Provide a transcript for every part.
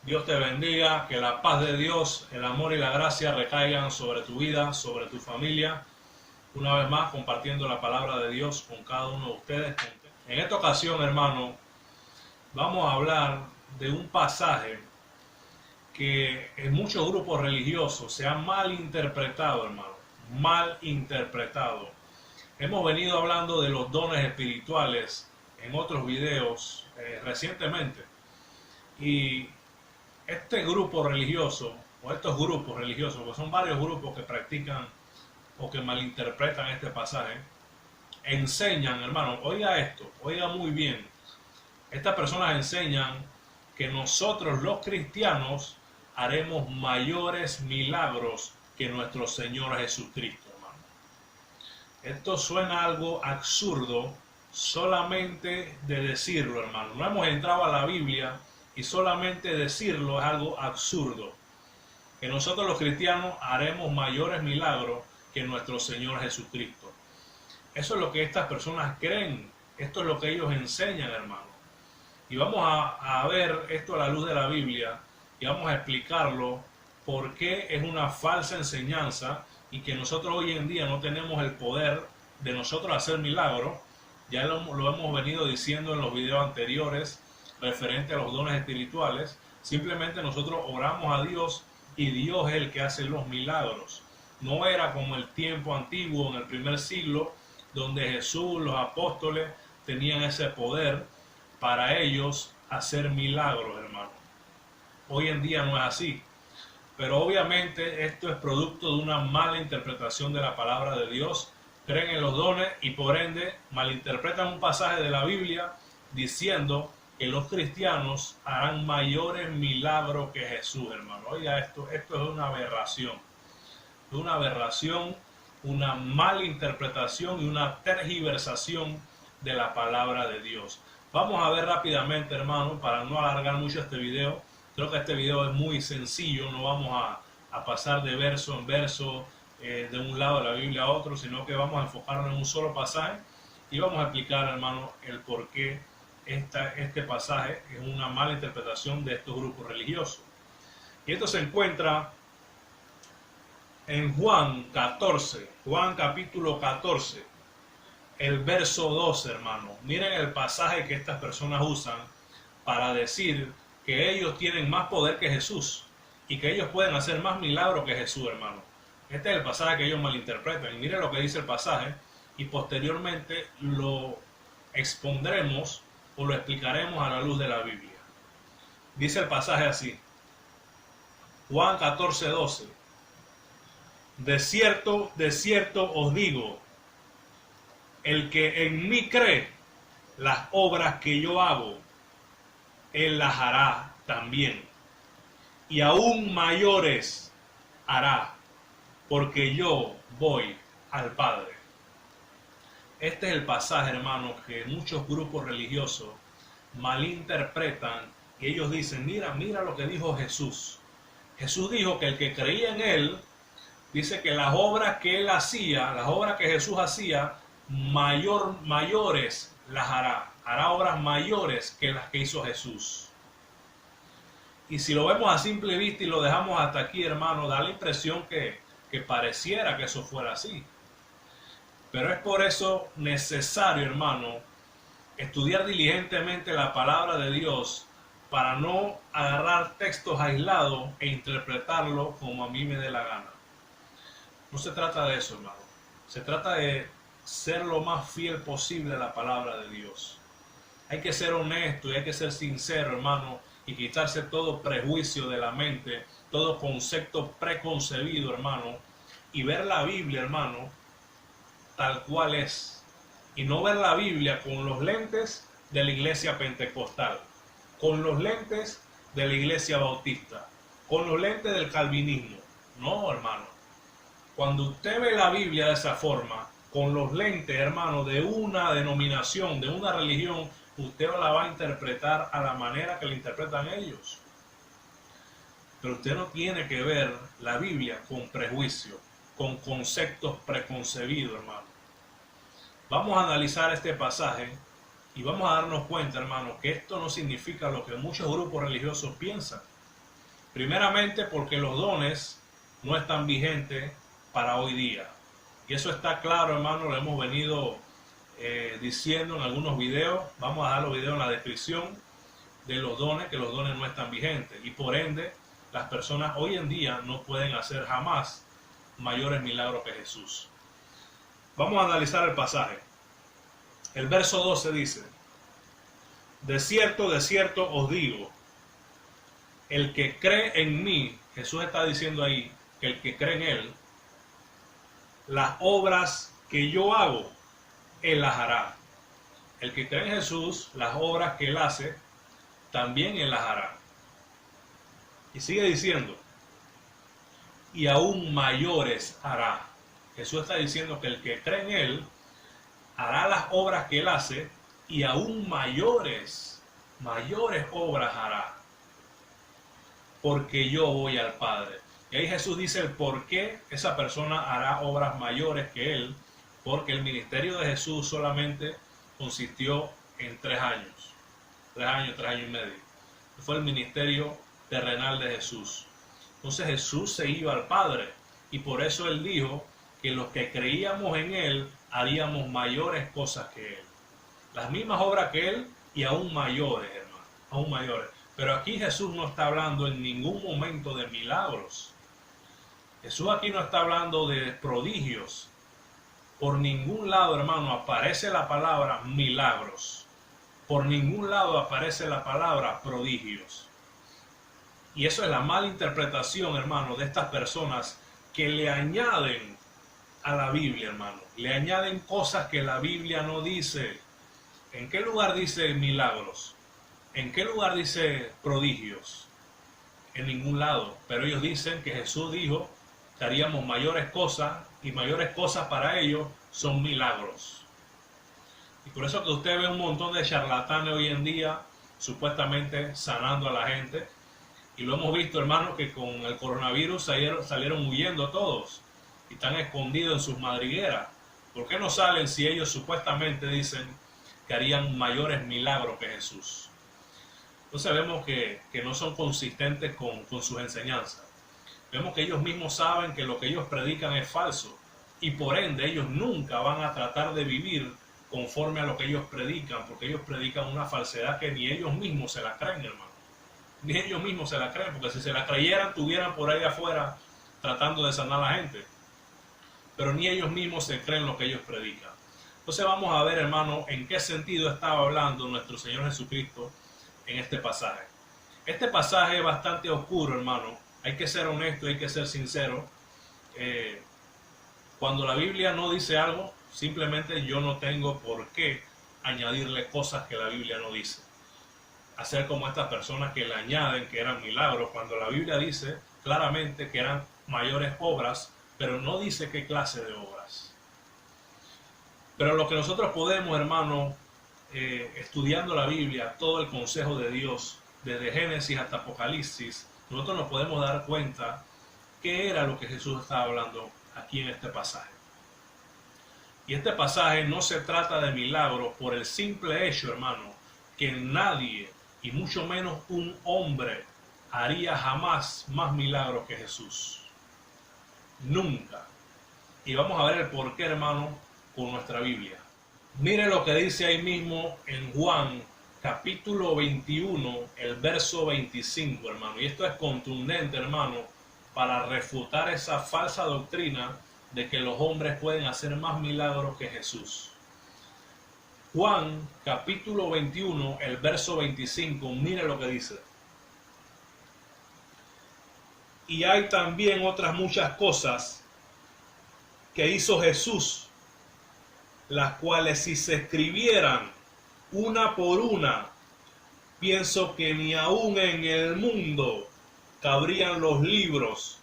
Dios te bendiga, que la paz de Dios, el amor y la gracia recaigan sobre tu vida, sobre tu familia. Una vez más compartiendo la palabra de Dios con cada uno de ustedes. En esta ocasión, hermano, vamos a hablar de un pasaje que en muchos grupos religiosos se ha malinterpretado, hermano, malinterpretado. Hemos venido hablando de los dones espirituales en otros videos recientemente, y este grupo religioso, o estos grupos religiosos, porque son varios grupos que practican o que malinterpretan este pasaje, enseñan, hermano, oiga esto, oiga muy bien, estas personas enseñan que nosotros los cristianos haremos mayores milagros que nuestro Señor Jesucristo, hermano. Esto suena algo absurdo solamente de decirlo, hermano. No hemos entrado a la Biblia y solamente decirlo es algo absurdo. Que nosotros los cristianos haremos mayores milagros que nuestro Señor Jesucristo. Eso es lo que estas personas creen. Esto es lo que ellos enseñan, hermano. Y vamos a ver esto a la luz de la Biblia y vamos a explicarlo por qué es una falsa enseñanza y que nosotros hoy en día no tenemos el poder de nosotros hacer milagros. Ya lo hemos venido diciendo en los videos anteriores referente a los dones espirituales. Simplemente nosotros oramos a Dios y Dios es el que hace los milagros. No era como el tiempo antiguo, en el primer siglo, donde Jesús, los apóstoles tenían ese poder para ellos hacer milagros, hermano. Hoy en día no es así. Pero obviamente esto es producto de una mala interpretación de la palabra de Dios. Creen en los dones y por ende malinterpretan un pasaje de la Biblia diciendo que los cristianos harán mayores milagros que Jesús, hermano. Oiga, esto es una aberración. Es una aberración, una mala interpretación y una tergiversación de la palabra de Dios. Vamos a ver rápidamente, hermano, para no alargar mucho este video. Creo que este video es muy sencillo, no vamos a pasar de verso en verso, de un lado de la Biblia a otro, sino que vamos a enfocarnos en un solo pasaje y vamos a explicar, hermano, el por qué este pasaje es una mala interpretación de estos grupos religiosos. Y esto se encuentra en Juan 14, Juan capítulo 14, el verso 12, hermano. Miren el pasaje que estas personas usan para decir que ellos tienen más poder que Jesús y que ellos pueden hacer más milagros que Jesús, hermano. Este es el pasaje que ellos malinterpretan. Y miren lo que dice el pasaje y posteriormente lo expondremos o lo explicaremos a la luz de la Biblia. Dice el pasaje así. Juan 14, 12. De cierto os digo, el que en mí cree, las obras que yo hago, él las hará también. Y aún mayores hará, porque yo voy al Padre. Este es el pasaje, hermano, que muchos grupos religiosos malinterpretan y ellos dicen, mira lo que dijo Jesús. Jesús dijo que el que creía en él, dice que las obras que él hacía, las obras que Jesús hacía, mayores las hará. Hará obras mayores que las que hizo Jesús. Y si lo vemos a simple vista y lo dejamos hasta aquí, hermano, da la impresión que pareciera que eso fuera así. Pero es por eso necesario, hermano, estudiar diligentemente la palabra de Dios para no agarrar textos aislados e interpretarlos como a mí me dé la gana. No se trata de eso, hermano. Se trata de ser lo más fiel posible a la palabra de Dios. Hay que ser honesto y hay que ser sincero, hermano, y quitarse todo prejuicio de la mente, todo concepto preconcebido, hermano, y ver la Biblia, hermano, tal cual es. Y no ver la Biblia con los lentes de la iglesia pentecostal, con los lentes de la iglesia bautista, con los lentes del calvinismo. No, hermano. Cuando usted ve la Biblia de esa forma, con los lentes, hermano, de una denominación, de una religión, usted no la va a interpretar a la manera que la interpretan ellos. Pero usted no tiene que ver la Biblia con prejuicio. con conceptos preconcebidos, hermano. Vamos a analizar este pasaje y vamos a darnos cuenta, hermano, que esto no significa lo que muchos grupos religiosos piensan. Primeramente porque los dones no están vigentes para hoy día. Y eso está claro, hermano, lo hemos venido diciendo en algunos videos. Vamos a dejar los videos en la descripción de los dones, que los dones no están vigentes. Y por ende, las personas hoy en día no pueden hacer jamás mayores milagros que Jesús. Vamos a analizar el pasaje. El verso 12 dice: de cierto os digo, el que cree en mí, Jesús está diciendo ahí que el que cree en él, las obras que yo hago, él las hará. El que cree en Jesús, las obras que él hace, también él las hará. Y sigue diciendo, y aún mayores hará. Jesús está diciendo que el que cree en él hará las obras que él hace y aún mayores obras hará, porque yo voy al Padre. Y ahí Jesús dice el por qué esa persona hará obras mayores que él, porque el ministerio de Jesús solamente consistió en 3 años. 3 años y medio. Fue el ministerio terrenal de Jesús. Entonces Jesús se iba al Padre y por eso él dijo que los que creíamos en él haríamos mayores cosas que él. Las mismas obras que él y aún mayores, hermano. Aún mayores. Pero aquí Jesús no está hablando en ningún momento de milagros. Jesús aquí no está hablando de prodigios. Por ningún lado, hermano, aparece la palabra milagros. Por ningún lado aparece la palabra prodigios. Y eso es la mala interpretación, hermano, de estas personas que le añaden a la Biblia, hermano. Le añaden cosas que la Biblia no dice. ¿En qué lugar dice milagros? ¿En qué lugar dice prodigios? En ningún lado. Pero ellos dicen que Jesús dijo que haríamos mayores cosas y mayores cosas para ellos son milagros. Y por eso que usted ve un montón de charlatanes hoy en día supuestamente sanando a la gente. Y lo hemos visto, hermano, que con el coronavirus salieron huyendo todos y están escondidos en sus madrigueras. ¿Por qué no salen si ellos supuestamente dicen que harían mayores milagros que Jesús? Entonces vemos que no son consistentes con sus enseñanzas. Vemos que ellos mismos saben que lo que ellos predican es falso y por ende ellos nunca van a tratar de vivir conforme a lo que ellos predican, porque ellos predican una falsedad que ni ellos mismos se la creen, hermano. Ni ellos mismos se la creen, porque si se la creyeran, estuvieran por ahí afuera tratando de sanar a la gente. Pero ni ellos mismos se creen lo que ellos predican. Entonces vamos a ver, hermano, en qué sentido estaba hablando nuestro Señor Jesucristo en este pasaje. Este pasaje es bastante oscuro, hermano. Hay que ser honesto, hay que ser sincero. Cuando la Biblia no dice algo, simplemente yo no tengo por qué añadirle cosas que la Biblia no dice. Hacer como estas personas que le añaden que eran milagros, cuando la Biblia dice claramente que eran mayores obras, pero no dice qué clase de obras. Pero lo que nosotros podemos, hermano, estudiando la Biblia, todo el consejo de Dios, desde Génesis hasta Apocalipsis, nosotros nos podemos dar cuenta qué era lo que Jesús estaba hablando aquí en este pasaje. Y este pasaje no se trata de milagros por el simple hecho, hermano, que nadie, y mucho menos un hombre, haría jamás más milagros que Jesús. Nunca. Y vamos a ver el porqué, hermano, con nuestra Biblia. Mire lo que dice ahí mismo en Juan, capítulo 21, el verso 25, hermano. Y esto es contundente, hermano, para refutar esa falsa doctrina de que los hombres pueden hacer más milagros que Jesús. Juan, capítulo 21, el verso 25, mire lo que dice. Y hay también otras muchas cosas que hizo Jesús, las cuales si se escribieran una por una, pienso que ni aún en el mundo cabrían los libros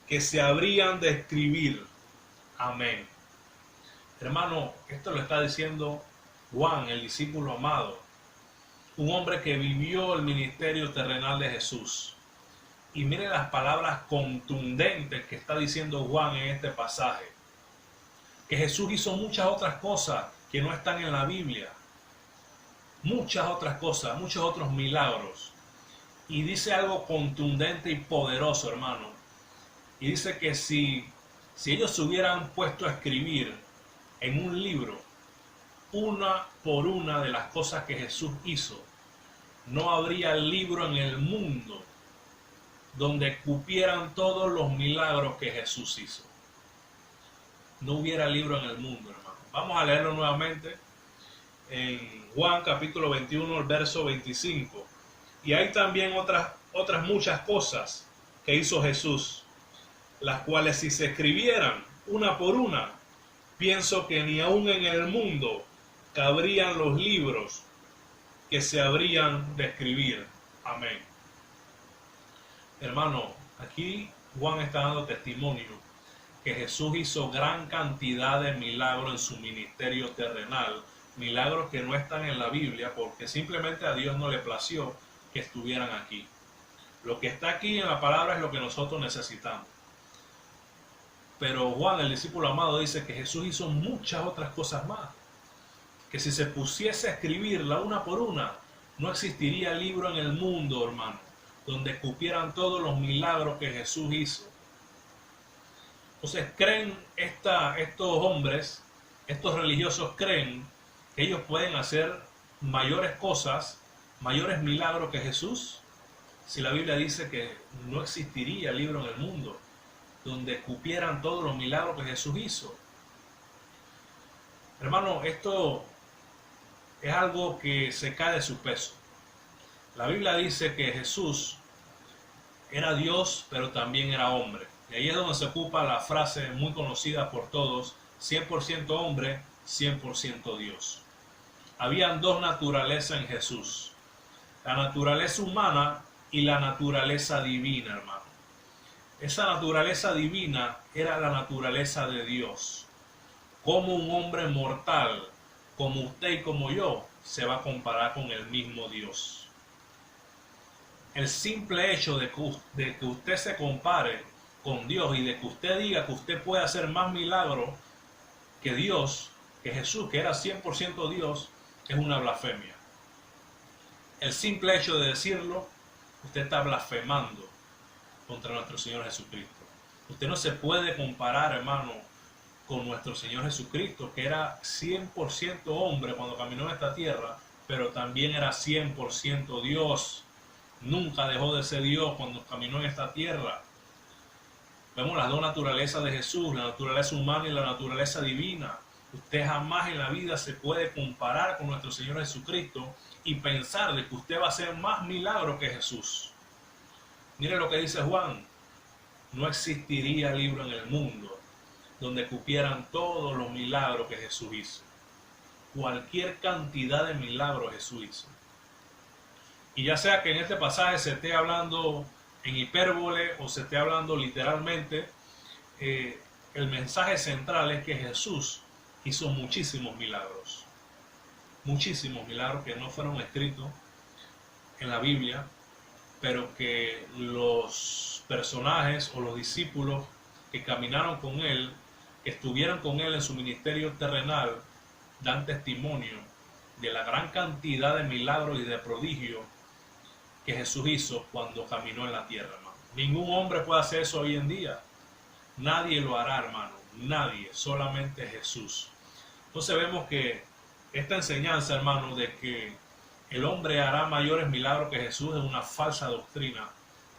que se habrían de escribir. Amén. Hermano, esto lo está diciendo Juan, el discípulo amado, un hombre que vivió el ministerio terrenal de Jesús. Y mire las palabras contundentes que está diciendo Juan en este pasaje. Que Jesús hizo muchas otras cosas que no están en la Biblia. Muchas otras cosas, muchos otros milagros. Y dice algo contundente y poderoso, hermano. Y dice que si ellos se hubieran puesto a escribir en un libro, una por una de las cosas que Jesús hizo, no habría libro en el mundo donde cupieran todos los milagros que Jesús hizo. No hubiera libro en el mundo, hermano. Vamos a leerlo nuevamente en Juan capítulo 21, el verso 25. Y hay también otras muchas cosas que hizo Jesús, las cuales si se escribieran una por una, pienso que ni aún en el mundo cabrían los libros que se habrían de escribir. Amén. Hermano, aquí Juan está dando testimonio que Jesús hizo gran cantidad de milagros en su ministerio terrenal, milagros que no están en la Biblia porque simplemente a Dios no le plació que estuvieran aquí. Lo que está aquí en la palabra es lo que nosotros necesitamos. Pero Juan, el discípulo amado, dice que Jesús hizo muchas otras cosas más, que si se pusiese a escribirla una por una, no existiría libro en el mundo, hermano, donde cupieran todos los milagros que Jesús hizo. Entonces creen estos hombres, estos religiosos creen que ellos pueden hacer mayores cosas, mayores milagros que Jesús, si la Biblia dice que no existiría libro en el mundo donde cupieran todos los milagros que Jesús hizo. Hermano, esto es algo que se cae de su peso. La Biblia dice que Jesús era Dios, pero también era hombre. Y ahí es donde se ocupa la frase muy conocida por todos, 100% hombre, 100% Dios. Habían dos naturalezas en Jesús, la naturaleza humana y la naturaleza divina, hermano. Esa naturaleza divina era la naturaleza de Dios. Como un hombre mortal, como usted y como yo, se va a comparar con el mismo Dios. El simple hecho de que usted se compare con Dios y de que usted diga que usted puede hacer más milagros que Dios, que Jesús, que era 100% Dios, es una blasfemia. El simple hecho de decirlo, usted está blasfemando contra nuestro Señor Jesucristo. Usted no se puede comparar, hermano, con nuestro Señor Jesucristo, que era 100% hombre cuando caminó en esta tierra, pero también era 100% Dios. Nunca dejó de ser Dios cuando caminó en esta tierra. Vemos las dos naturalezas de Jesús, la naturaleza humana y la naturaleza divina. Usted jamás en la vida se puede comparar con nuestro Señor Jesucristo y pensar de que usted va a hacer más milagros que Jesús. Mire lo que dice Juan. No existiría libro en el mundo donde cupieran todos los milagros que Jesús hizo. Cualquier cantidad de milagros Jesús hizo. Y ya sea que en este pasaje se esté hablando en hipérbole o se esté hablando literalmente, el mensaje central es que Jesús hizo muchísimos milagros. Muchísimos milagros que no fueron escritos en la Biblia, pero que los personajes o los discípulos que caminaron con él, que estuvieron con él en su ministerio terrenal, dan testimonio de la gran cantidad de milagros y de prodigios que Jesús hizo cuando caminó en la tierra, hermano. Ningún hombre puede hacer eso hoy en día. Nadie lo hará, hermano. Nadie, solamente Jesús. Entonces vemos que esta enseñanza, hermano, de que el hombre hará mayores milagros que Jesús es una falsa doctrina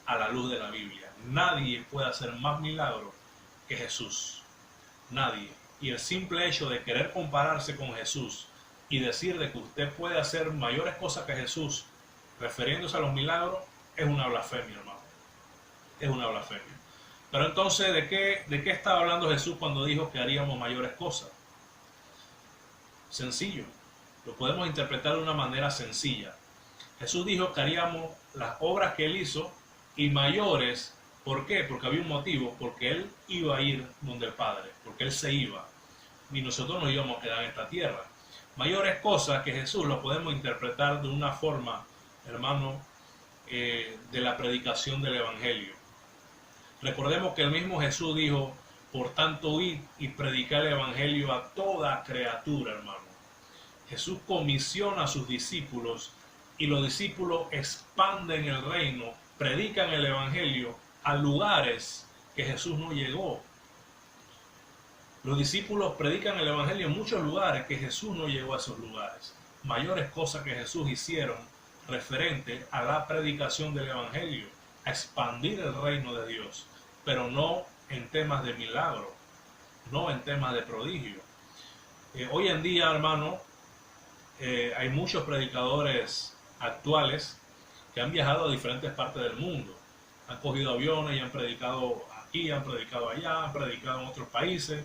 a la luz de la Biblia. Nadie puede hacer más milagros que Jesús. Nadie. Y el simple hecho de querer compararse con Jesús y decir de que usted puede hacer mayores cosas que Jesús, refiriéndose a los milagros, es una blasfemia, hermano. Es una blasfemia. Pero entonces, ¿de qué estaba hablando Jesús cuando dijo que haríamos mayores cosas? Sencillo. Lo podemos interpretar de una manera sencilla. Jesús dijo que haríamos las obras que Él hizo y mayores. ¿Por qué? Porque había un motivo. Porque Él iba a ir donde el Padre. Porque Él se iba. Y nosotros nos íbamos a quedar en esta tierra. Mayores cosas que Jesús lo podemos interpretar de una forma, hermano, de la predicación del Evangelio. Recordemos que el mismo Jesús dijo: por tanto, id y predicar el Evangelio a toda criatura, hermano. Jesús comisiona a sus discípulos y los discípulos expanden el reino, predican el Evangelio a lugares que Jesús no llegó. Los discípulos predican el Evangelio en muchos lugares que Jesús no llegó a esos lugares. Mayores cosas que Jesús hicieron referente a la predicación del Evangelio, a expandir el reino de Dios, pero no en temas de milagro, no en temas de prodigio. Hoy en día, hermano, hay muchos predicadores actuales que han viajado a diferentes partes del mundo. Han cogido aviones y han predicado aquí, han predicado allá, han predicado en otros países,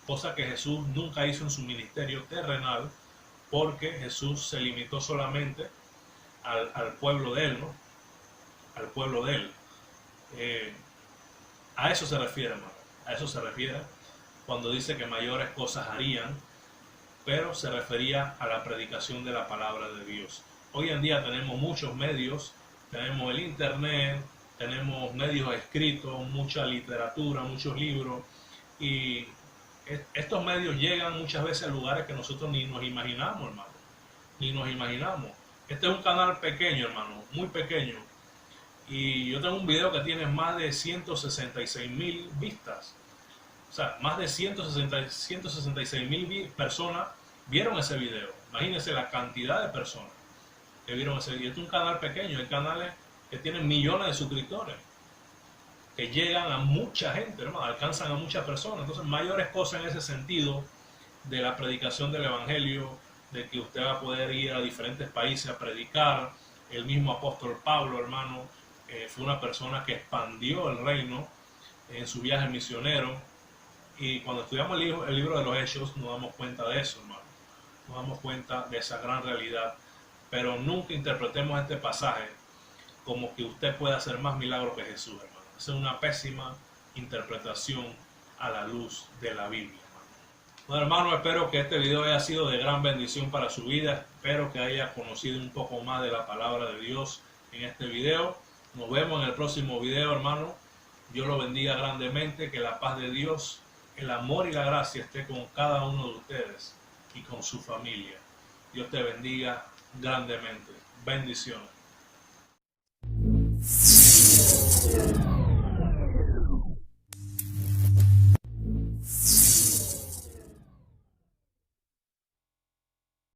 cosa que Jesús nunca hizo en su ministerio terrenal, porque Jesús se limitó solamente al pueblo de él, ¿no? Al pueblo de él. A eso se refiere, hermano. A eso se refiere cuando dice que mayores cosas harían, pero se refería a la predicación de la palabra de Dios. Hoy en día tenemos muchos medios, tenemos el internet, tenemos medios escritos, mucha literatura, muchos libros, y estos medios llegan muchas veces a lugares que nosotros ni nos imaginamos, hermano, ni nos imaginamos. Este es un canal pequeño, hermano, muy pequeño, y yo tengo un video que tiene más de 166,000 vistas. O sea, más de 166,000 personas vieron ese video. Imagínense la cantidad de personas que vieron ese video. Este es un canal pequeño, hay canales que tienen millones de suscriptores, que llegan a mucha gente, hermano, alcanzan a muchas personas. Entonces, mayores cosas en ese sentido de la predicación del Evangelio, de que usted va a poder ir a diferentes países a predicar. El mismo apóstol Pablo, hermano, fue una persona que expandió el reino en su viaje misionero. Y cuando estudiamos el libro de los Hechos, nos damos cuenta de eso, hermano. Nos damos cuenta de esa gran realidad. Pero nunca interpretemos este pasaje como que usted puede hacer más milagros que Jesús, hermano. Esa es una pésima interpretación a la luz de la Biblia, hermano. Bueno, hermano, espero que este video haya sido de gran bendición para su vida. Espero que haya conocido un poco más de la palabra de Dios en este video. Nos vemos en el próximo video, hermano. Dios lo bendiga grandemente. Que la paz de Dios, el amor y la gracia esté con cada uno de ustedes y con su familia. Dios te bendiga grandemente. Bendiciones.